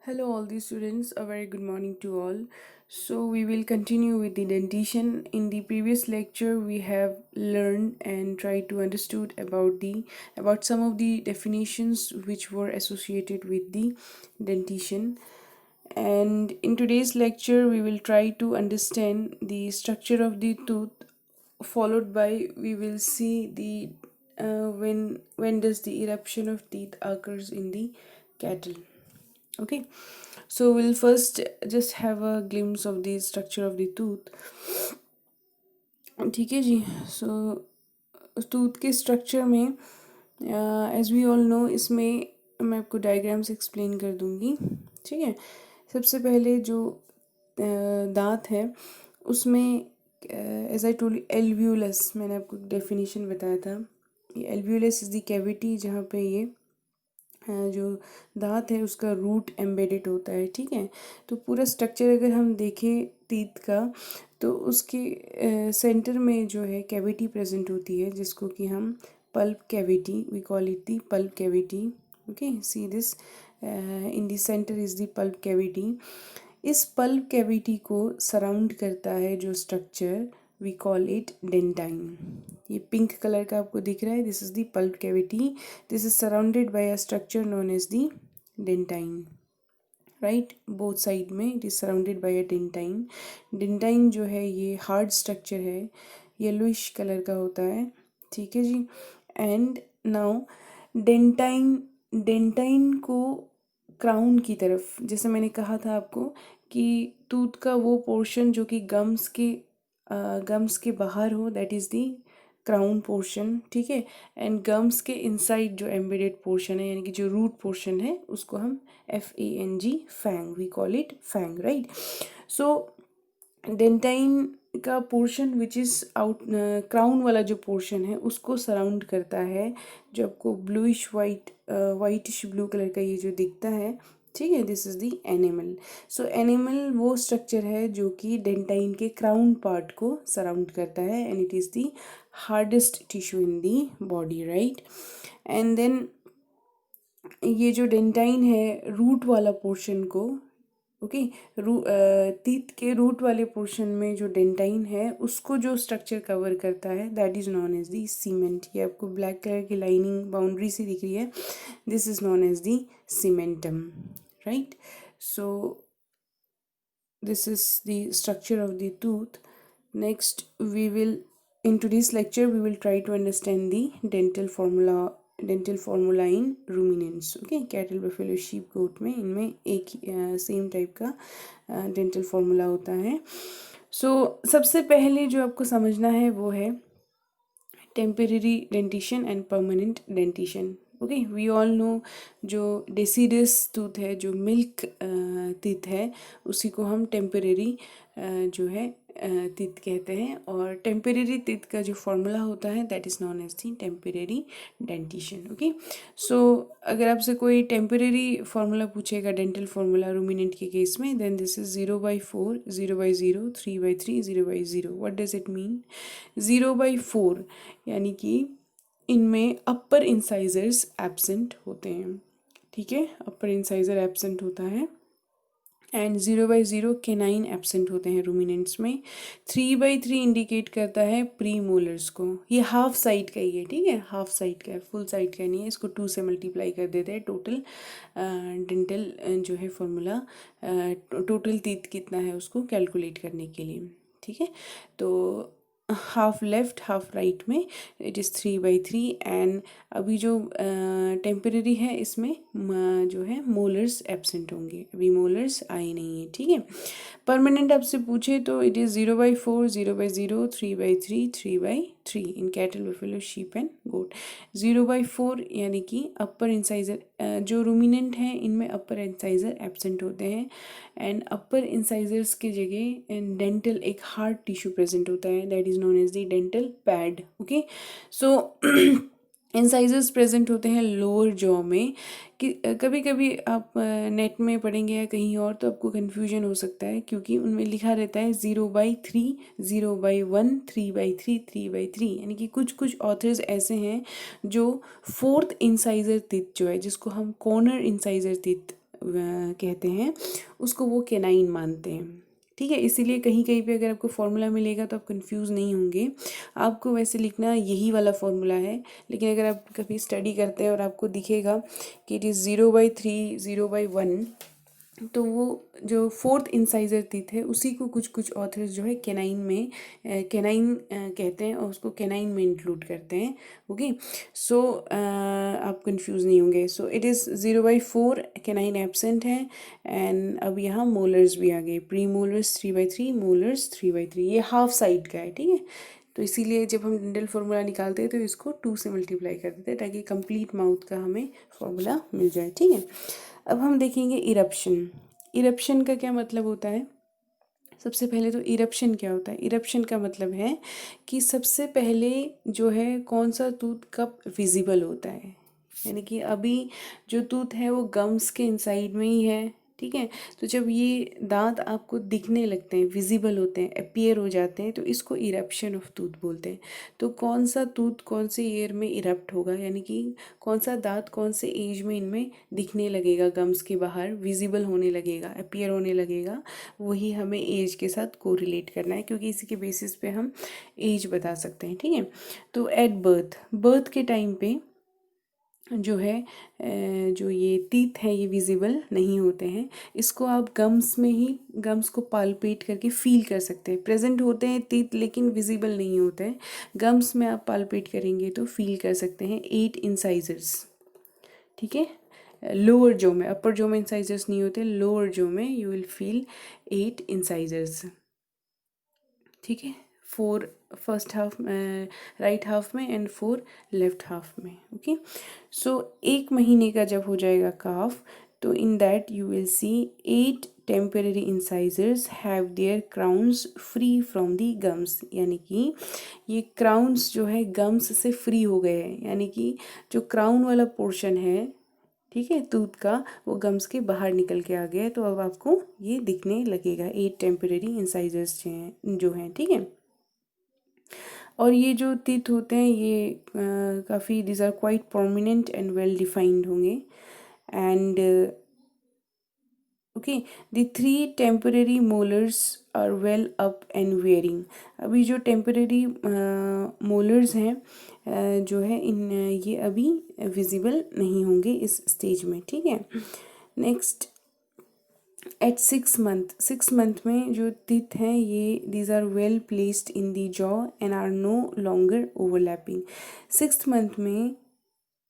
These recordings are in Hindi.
Hello, all the students. A very good morning to all. So, we will continue with the dentition. In the previous lecture, we have learned and tried to understood about some of the definitions which were associated with the dentition. And in today's lecture, we will try to understand the structure of the tooth. Followed by, we will see the when does the eruption of teeth occurs in the cattle. Okay, so we'll first just have a glimpse of the structure of the tooth. ठीक है जी. सो टूथ के स्ट्रक्चर में एज वी ऑल नो इसमें मैं आपको डायग्राम्स एक्सप्लेन कर दूंगी. ठीक है. सबसे पहले जो दांत है उसमें एज आई टोल्ड एल्व्यूलस मैंने आपको डेफिनेशन बताया था. ये एल्व्यूलस इज़ द कैविटी जहाँ पे ये जो दांत है उसका रूट एम्बेडेड होता है. ठीक है. तो पूरा स्ट्रक्चर अगर हम देखें टीथ का तो उसके सेंटर में जो है कैविटी प्रेजेंट होती है जिसको कि हम pulp cavity we call it the pulp cavity. Okay, see this in the centre is the pulp cavity. इस पल्प कैविटी को सराउंड करता है जो structure we call it dentine. ये पिंक कलर का आपको दिख रहा है. This is the pulp cavity. This is surrounded by a structure known as the dentine. Right, both side में it is surrounded by a dentine. Dentine जो है ये हार्ड स्ट्रक्चर है, येलोइश कलर का होता है. ठीक है जी. एंड नाउ डेंटाइन डेंटाइन को क्राउन की तरफ, जैसे मैंने कहा था आपको कि टूथ का वो पोर्शन जो कि गम्स के बाहर हो that is the crown portion. ठीक है. एंड गम्स के इनसाइड जो एम्बेडेड पोर्शन है यानी कि जो रूट पोर्शन है उसको हम FANG fang we call it fang. Right. So dentine का portion which is out crown वाला जो पोर्शन है उसको सराउंड करता है जो आपको ब्लूइश वाइटिश ब्लू कलर का ये जो दिखता है. ठीक है. This is the animal. So animal वो स्ट्रक्चर है जो कि डेंटाइन के क्राउन पार्ट को सराउंड करता है and it is the hardest tissue in the body. Right. And then ये जो डेंटाइन है रूट वाला पोर्शन को ओके टीथ के रूट वाले पोर्शन में जो डेंटाइन है उसको जो स्ट्रक्चर कवर करता है that is known as the cement. ये आपको ब्लैक कलर की लाइनिंग बाउंड्री से दिख रही है. This is known as the cementum. Right. So this is the structure of the tooth. Next we will in today's lecture we will try to understand the dental formula in ruminants. Okay, cattle, buffalo, sheep, goat में इनमें एक सेम टाइप का डेंटल फॉर्मूला होता है. सो सबसे पहले जो आपको समझना है वो है temporary dentition and permanent dentition. Okay, we all know जो डेसिडस टूथ है जो मिल्क टीथ है उसी को हम टेम्परेरी जो है टीथ कहते हैं. और टेम्परेरी टीथ का जो फॉर्मूला होता है that is known as the temporary dentition. Okay. So अगर आपसे कोई टेम्परेरी फार्मूला पूछेगा डेंटल फार्मूला रूमिनेंट के केस में then this is 0/4 0/0 3/3 0/0. What does it mean? 0/4 यानी कि इनमें अपर इंसाइजर्स एब्सेंट होते हैं. ठीक है, अपर इंसाइजर एब्सेंट होता है. एंड 0/0 केनाइन एब्सेंट होते हैं रूमिनेंट्स में. 3/3 इंडिकेट करता है प्री मोलर्स को. ये हाफ साइड का ही है. ठीक है, हाफ साइड का है, फुल साइड का नहीं है. इसको 2 से मल्टीप्लाई कर देते हैं. टोटल डेंटल जो है फॉर्मूला टोटल टीथ कितना है उसको कैलकुलेट करने के लिए. ठीक है. तो हाफ लेफ्ट हाफ राइट में इट इज़ 3/3. एंड अभी जो टेम्परेरी है इसमें जो है मोलर्स एब्सेंट होंगे. अभी मोलर्स आए नहीं है. ठीक है. परमानेंट आपसे पूछे तो it is 0/4 0/0 3/3 3/3 in cattle, buffalo, sheep and goat. 0/4 यानी कि अपर इंसाइजर जो रूमिनेंट हैं इनमें अपर इंसाइजर एब्सेंट होते हैं. एंड अपर इंसाइजर्स की जगह डेंटल एक हार्ड टिश्यू प्रेजेंट होता है that is known as the dental pad. Okay. So incisors present होते हैं लोअर जॉ में. कि कभी कभी आप नेट में पढ़ेंगे या कहीं और तो आपको कन्फ्यूजन हो सकता है क्योंकि उनमें लिखा रहता है 0/3 0/1 3/3 3/3 यानी कि कुछ कुछ ऑथर्स ऐसे हैं जो फोर्थ इंसाइजर टीथ जो है जिसको हम कॉर्नर इंसाइजर टीथ कहते हैं उसको वो केनाइन मानते हैं। ठीक है, इसीलिए कहीं कहीं पे अगर आपको फॉर्मूला मिलेगा तो आप कंफ्यूज नहीं होंगे। आपको वैसे लिखना यही वाला फॉर्मूला है, लेकिन अगर आप कभी स्टडी करते हैं और आपको दिखेगा कि इट इज़ 0/3 0/1, तो वो जो फोर्थ इंसाइजर टीथ है उसी को कुछ कुछ ऑथर्स जो है केनाइन कहते हैं और उसको केनाइन में इंक्लूड करते हैं। ओके, सो आप कंफ्यूज नहीं होंगे। So it is 0/4 canine absent है। एंड अब यहाँ मोलर्स भी आ गए, प्री मोलर्स 3/3, मोलर्स 3/3, ये हाफ साइड का है। ठीक है, तो इसीलिए जब हम डेंटल फार्मूला निकालते हैं तो इसको 2 से मल्टीप्लाई कर देते हैं ताकि कंप्लीट माउथ का हमें फार्मूला मिल जाए। ठीक है, अब हम देखेंगे इरप्शन। इरप्शन का क्या मतलब होता है? सबसे पहले तो इरप्शन क्या होता है? इरप्शन का मतलब है कि सबसे पहले जो है कौन सा टूथ कब विजिबल होता है, यानी कि अभी जो टूथ है वो गम्स के इनसाइड में ही है। ठीक है, तो जब ये दांत आपको दिखने लगते हैं, विजिबल होते हैं, अपीयर हो जाते हैं, तो इसको इरप्शन ऑफ टूथ बोलते हैं। तो कौन सा टूथ कौन से ईयर में इरप्ट होगा, यानी कि कौन सा दांत कौन से एज में इनमें दिखने लगेगा, गम्स के बाहर विजिबल होने लगेगा, अपीयर होने लगेगा, वही हमें एज के साथ कोरिलेट करना है, क्योंकि इसी के बेसिस पे हम एज बता सकते हैं। ठीक है, तो एट बर्थ के टाइम पे जो है जो ये टीथ है ये विजिबल नहीं होते हैं। इसको आप गम्स में ही, गम्स को पालपेट करके फील कर सकते हैं। प्रेजेंट होते हैं टीथ लेकिन विजिबल नहीं होते हैं। गम्स में आप पालपेट करेंगे तो फील कर सकते हैं 8 इंसाइजर्स। ठीक है, लोअर जो में, अपर जो में इंसाइजर्स नहीं होते, लोअर जो में यू विल फील 8 इंसाइजर्स। ठीक है, 4 फर्स्ट हाफ राइट हाफ में एंड 4 लेफ्ट हाफ में। ओके, सो 1 महीने का जब हो जाएगा काफ, तो in that you will see 8 temporary incisors have their crowns free from the gums, यानी कि ये क्राउन्स जो है गम्स से फ्री हो गए हैं, यानी कि जो क्राउन वाला पोर्शन है, ठीक है, टूथ का, वो गम्स के बाहर निकल के आ गया है। तो अब आपको ये दिखने लगेगा 8 टेम्पररी इंसाइजर्स जो हैं। ठीक है, और ये जो टीथ होते हैं ये काफ़ी, these are quite prominent and well defined होंगे। And okay, the 3 temporary molars are well up and wearing. अभी जो टेम्पररी मोलर्स हैं जो है इन ये अभी विजिबल नहीं होंगे इस स्टेज में। ठीक है, नेक्स्ट एट 6 मंथ में जो टीथ हैं ये these are well placed in the jaw and are no longer overlapping. 6 month में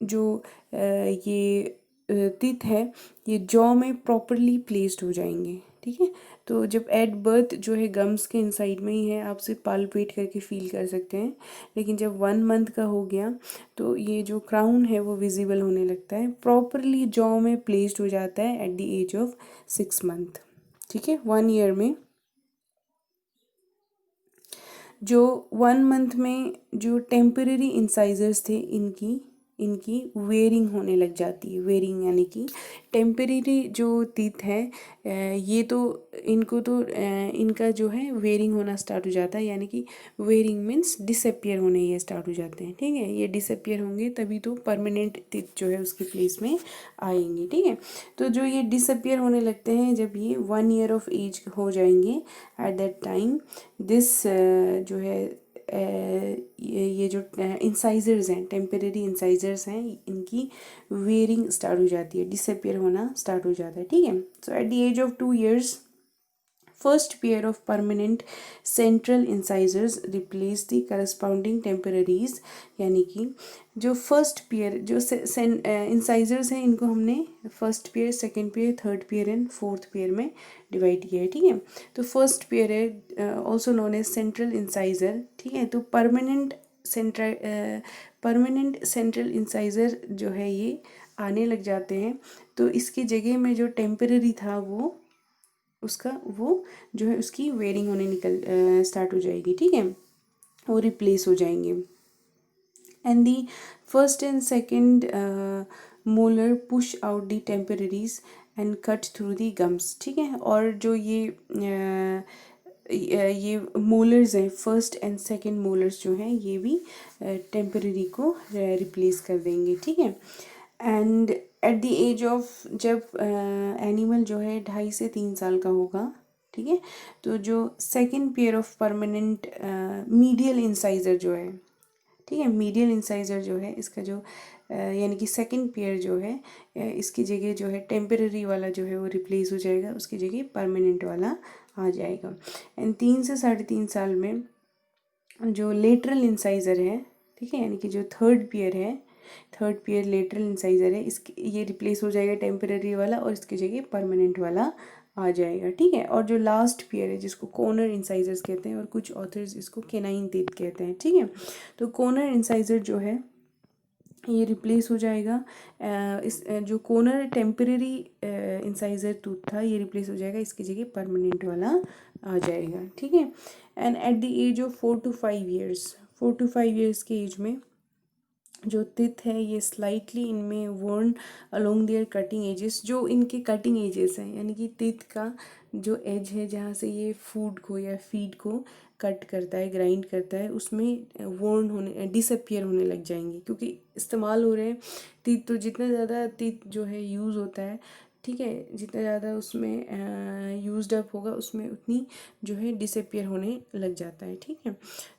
जो ये टीथ है ये जॉ में प्रॉपरली प्लेस्ड हो जाएंगे। ठीक है, तो जब एट बर्थ जो है गम्स के इनसाइड में ही है, आप सिर्फ पालपेट करके फील कर सकते हैं, लेकिन जब 1 मंथ का हो गया तो ये जो क्राउन है वो विजिबल होने लगता है, प्रॉपरली जॉ में प्लेस्ड हो जाता है at the age of 6 month. ठीक है, 1 ईयर में जो 1 मंथ में जो टेम्पररी इंसाइजर्स थे इनकी इनकी वेयरिंग होने लग जाती है। वेयरिंग यानी कि टेम्पररी जो टीथ हैं ये तो इनको तो इनका जो है वेयरिंग होना स्टार्ट हो जाता है, यानी कि वेयरिंग मीन्स डिसअपियर होने ये स्टार्ट हो जाते हैं। ठीक है, ये डिसअपियर होंगे तभी तो परमानेंट टीथ जो है उसके प्लेस में आएंगे। ठीक है, तो जो ये डिसअपियर होने लगते हैं जब ये 1 ईयर ऑफ एज हो जाएंगे, एट दैट टाइम दिस जो है ये जो इंसाइजर्स हैं, टेम्पररी इंसाइजर्स हैं, इनकी वेयरिंग स्टार्ट हो जाती है, डिसअपियर होना स्टार्ट हो जाता है। ठीक है, so at the age of 2 years first pair of permanent central incisors replace the corresponding temporaries, यानी कि जो फर्स्ट पेयर जो इंसाइजर्स हैं इनको हमने first pair, second pair, third pair and fourth pair में डिवाइड किया है। ठीक है, तो फर्स्ट पेयर है also known as central incisor. ठीक है, तो परमानेंट सेंट्रल इंसाइजर जो है ये आने लग जाते हैं, तो इसकी जगह में जो टेम्पररी था वो उसका वो जो है उसकी वेयरिंग होने निकल स्टार्ट हो जाएगी। ठीक है, वो रिप्लेस हो जाएंगे। And the first and second molar push out the temporaries and cut through the gums. ठीक है, और जो ये मोलर्स हैं, फर्स्ट एंड सेकेंड मोलर्स जो हैं ये भी टेम्पररी को रिप्लेस कर देंगे। ठीक है, and at the age of, जब एनिमल जो है 2.5 से 3 साल का होगा, ठीक है, तो जो second pair of permanent medial incisor जो है, ठीक है, मीडियल इंसाइजर जो है इसका जो यानी कि सेकंड पेयर जो है इसकी जगह जो है टेम्पररी वाला जो है वो रिप्लेस हो जाएगा, उसकी जगह परमानेंट वाला आ जाएगा। एंड 3 से 3.5 साल में जो लेटरल इंसाइजर है, ठीक है, यानी कि जो थर्ड पेयर है, थर्ड पेयर लेटरल इंसाइजर है, इसके ये रिप्लेस हो जाएगा टेम्पररी वाला और इसकी जगह परमानेंट वाला आ जाएगा, ठीक है। और जो लास्ट पेयर है जिसको कोनर इंसाइजर्स कहते हैं और कुछ ऑथर्स इसको केनाइन टीथ कहते हैं, ठीक है। तो कोनर इंसाइजर जो है ये रिप्लेस हो जाएगा, इस जो कोनर टेम्पररी इंसाइजर टूथ था ये रिप्लेस हो जाएगा, इसकी जगह परमानेंट वाला आ जाएगा, ठीक है। And at the age of 4 to 5 years, 4 to 5 years के एज में जो टिथ है ये स्लाइटली इनमें worn along their cutting edges, जो इनके कटिंग एजेस हैं यानी कि टिथ का जो एज है जहाँ से ये फूड को या फीड को कट करता है, ग्राइंड करता है, उसमें वर्न होने, डिसअपियर होने लग जाएंगे, क्योंकि इस्तेमाल हो रहे हैं टिथ, तो जितना ज़्यादा टिथ जो है यूज़ होता है, ठीक है, जितना ज़्यादा उसमें यूज्ड अप होगा उसमें उतनी जो है डिसअपियर होने लग जाता है, ठीक है।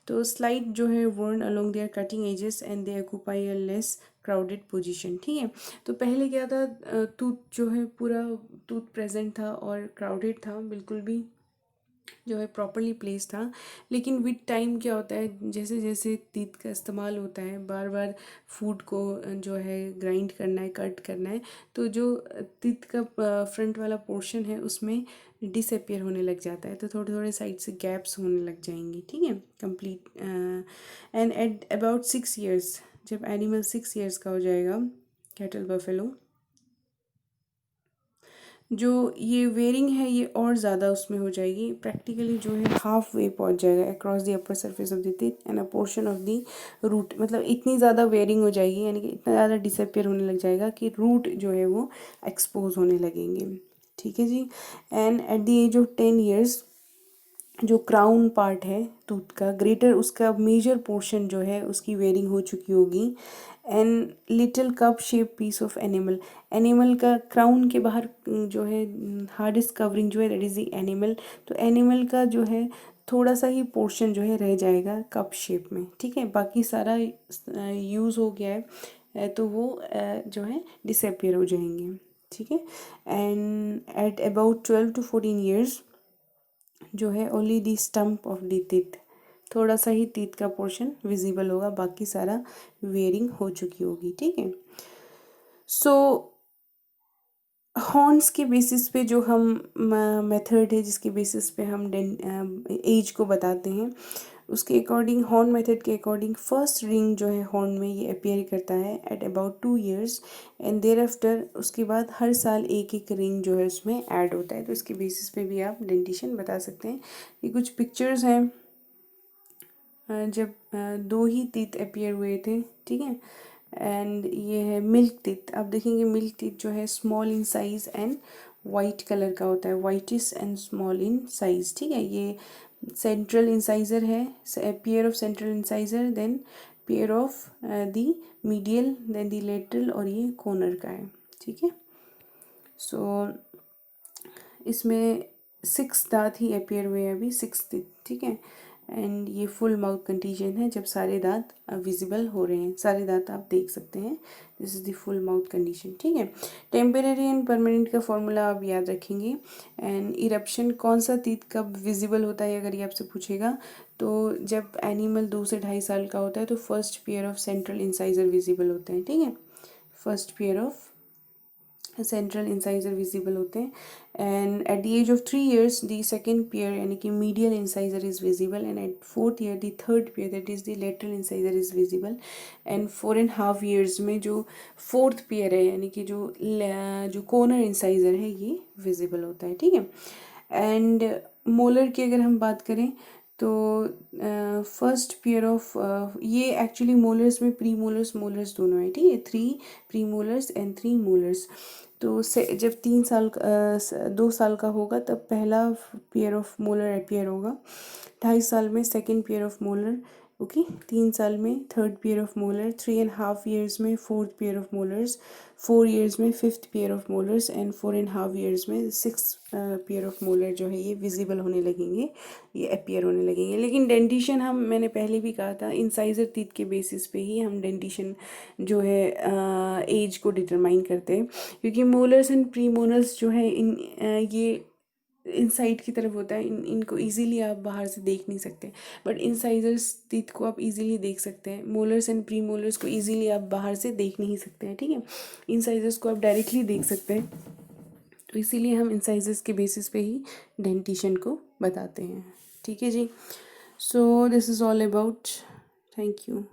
तो स्लाइड जो है worn along their cutting edges and they occupy a less crowded position, ठीक है। तो पहले क्या था, टूथ जो है पूरा टूथ प्रेजेंट था और क्राउडेड था, बिल्कुल भी जो है प्रॉपरली प्लेस था। लेकिन विद टाइम क्या होता है, जैसे जैसे टीथ का इस्तेमाल होता है, बार बार फूड को जो है ग्राइंड करना है, कट करना है, तो जो टीथ का फ्रंट वाला पोर्शन है उसमें डिसअपियर होने लग जाता है, तो थोड़े थोड़े साइड से गैप्स होने लग जाएंगे, ठीक है, complete. And at about 6 years, जब एनिमल 6 years का हो जाएगा, कैटल बफेलो, जो ये वेयरिंग है ये और ज़्यादा उसमें हो जाएगी, प्रैक्टिकली जो है हाफ वे पहुंच जाएगा across the upper surface of the teeth and a portion of the root, मतलब इतनी ज़्यादा वेयरिंग हो जाएगी यानी कि इतना ज़्यादा डिसअपियर होने लग जाएगा कि रूट जो है वो एक्सपोज होने लगेंगे, ठीक है जी। And at the age of 10 years जो क्राउन पार्ट है टूथ का ग्रेटर, उसका मेजर पोर्शन जो है उसकी वेयरिंग हो चुकी होगी। And little cup shape piece of enamel, enamel का क्राउन के बाहर जो है हार्डेस्ट कवरिंग जो है दैट इज़ द एनिमल, तो एनिमल का जो है थोड़ा सा ही पोर्शन जो है रह जाएगा कप शेप में, ठीक है, बाकी सारा यूज़ हो गया है, तो वो जो है डिसअपियर हो जाएंगे, ठीक है। And at about 12 to 14 years जो है only the stump of the teeth, थोड़ा सा ही टीथ का पोर्शन विजिबल होगा, बाकी सारा वेयरिंग हो चुकी होगी, ठीक है। सो हॉर्न्स के बेसिस पे जो हम मेथड है जिसके बेसिस पे हम एज को बताते हैं, उसके अकॉर्डिंग हॉर्न मेथड के अकॉर्डिंग फर्स्ट रिंग जो है हॉर्न में ये अपेयर करता है at about 2 years and thereafter, उसके बाद हर साल एक एक रिंग जो है उसमें ऐड होता है, तो इसके बेसिस पे भी आप डेंटिशन बता सकते हैं। ये कुछ पिक्चर्स हैं जब दो ही टीथ अपेयर हुए थे, ठीक है। एंड ये है मिल्क टीथ, आप देखेंगे मिल्क टीथ जो है small in size and white colour का होता है, whitish and small in size, ठीक है। ये सेंट्रल इंसाइजर है, pair of central incisor, then pair of the medial, then the lateral, और ये कॉर्नर का है, ठीक है। सो इसमें 6 दांत ही अपेयर हुए हैं अभी, 6 टीथ, ठीक है। एंड ये फुल माउथ कंडीशन है जब सारे दांत विजिबल हो रहे हैं, सारे दांत आप देख सकते हैं, this is the full mouth condition, ठीक है। टेम्परेरी एंड परमानेंट का फॉर्मूला आप याद रखेंगे। एंड इरप्शन कौन सा टीथ कब विजिबल होता है अगर ये आपसे पूछेगा, तो जब एनिमल 2 से 2.5 साल का होता है तो first pair of central incisor visible होते हैं, ठीक है, first pair of central incisor visible होते हैं। And at the age of 3 years the second pair यानी कि medial incisor is visible, and at 4th year the third pair that is the lateral incisor is visible. And 4.5 years में जो फोर्थ पेयर है यानी कि जो कॉर्नर इंसाइजर है ये विजिबल होता है, ठीक है। एंड मोलर की अगर हम बात करें तो फर्स्ट पेयर ऑफ ये एक्चुअली मोलर्स में प्री मोलर्स मोलर्स दोनों है, ठीक है, 3 प्री मोलर्स एंड 3 मोलर्स। तो से जब 2 साल का होगा तब पहला पेयर ऑफ मोलर अपेयर होगा, 2.5 साल में second pair of molar, okay 3 साल में third pair of molar, 3.5 years में fourth pair of molars, 4 years में fifth pair of molars and 4.5 years में सिक्स पेयर ऑफ मोलर जो है ये विजिबल होने लगेंगे, ये अपीयर होने लगेंगे। लेकिन डेंटिशन हम, मैंने पहले भी कहा था, इंसाइजर टीथ के बेसिस पे ही हम डेंटिशन जो है एज को डिटरमाइन करते हैं, क्योंकि मोलर्स एंड प्री मोलर्स जो है ये इनसाइड की तरफ होता है, इनको इजीली आप बाहर से देख नहीं सकते, बट इंसाइजर्स टीथ को आप इजीली देख सकते हैं। मोलर्स एंड प्री मोलर्स को इजीली आप बाहर से देख नहीं सकते हैं, ठीक है। इंसाइजर्स को आप डायरेक्टली देख सकते हैं, तो इसीलिए हम इंसाइजर्स के बेसिस पे ही डेंटिशन को बताते हैं, ठीक है जी। So this is all about, thank you.